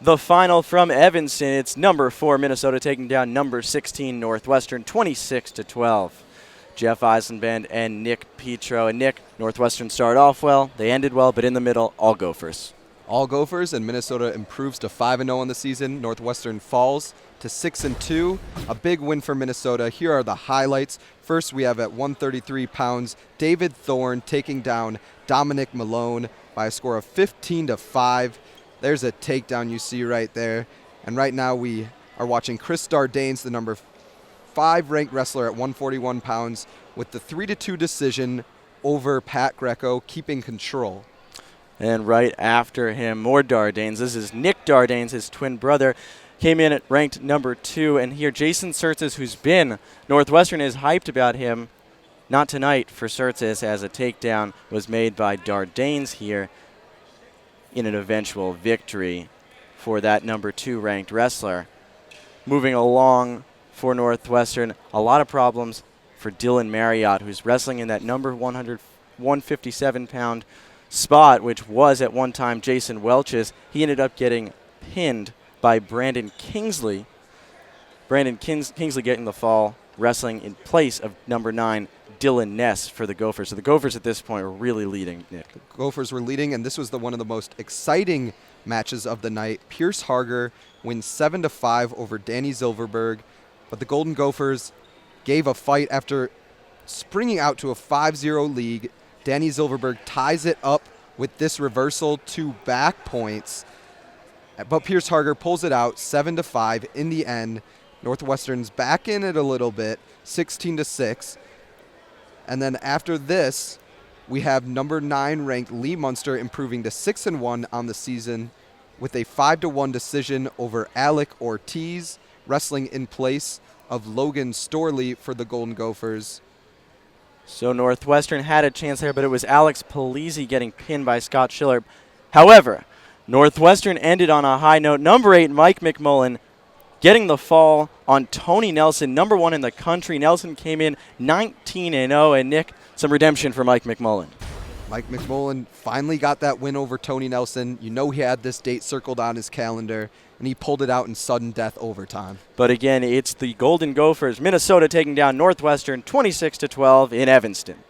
The final from Evanston, it's number 4 Minnesota taking down number 16 Northwestern 26-12. Jeff Eisenband and Nick Petro. And Nick, Northwestern started off well, they ended well, but in the middle, all Gophers. All Gophers, and Minnesota improves to 5-0 on the season. Northwestern falls to 6-2. A big win for Minnesota. Here are the highlights. First, we have at 133 pounds, David Thorne taking down Dominic Malone by a score of 15-5. There's a takedown you see right there. And right now we are watching Chris Dardanes, the number 5 ranked wrestler at 141 pounds, with the 3-2 decision over Pat Greco, keeping control. And right after him, more Dardanes. This is Nick Dardanes, his twin brother. Came in at ranked number 2. And here, Jason Surtis, who's been Northwestern, is hyped about him. Not tonight for Surtis, as a takedown was made by Dardanes here in an eventual victory for that number 2 ranked wrestler. Moving along for Northwestern, a lot of problems for Dylan Marriott, who's wrestling in that number 157-pound spot, which was at one time Jason Welch's. He ended up getting pinned by Brandon Kingsley. Brandon Kingsley getting the fall, wrestling in place of number 9, Dylan Ness, for the Gophers. So the Gophers at this point were really leading, Nick. The Gophers were leading, and this was one of the most exciting matches of the night. Pierce Harger wins 7-5 over Danny Zilverberg, but the Golden Gophers gave a fight after springing out to a 5-0 lead. Danny Zilverberg ties it up with this reversal to back points, but Pierce Harger pulls it out 7-5 in the end. Northwestern's back in it a little bit, 16-6. And then after this, we have number 9 ranked Lee Munster improving to 6-1 on the season with a 5-1 decision over Alec Ortiz, wrestling in place of Logan Storley for the Golden Gophers. So Northwestern had a chance there, but it was Alex Polizzi getting pinned by Scott Schiller. However, Northwestern ended on a high note. Number 8, Mike McMullan, getting the fall on Tony Nelson, number 1 in the country. Nelson came in 19-0, and Nick, some redemption for Mike McMullan. Mike McMullan finally got that win over Tony Nelson. You know he had this date circled on his calendar, and he pulled it out in sudden death overtime. But again, it's the Golden Gophers, Minnesota taking down Northwestern 26-12 in Evanston.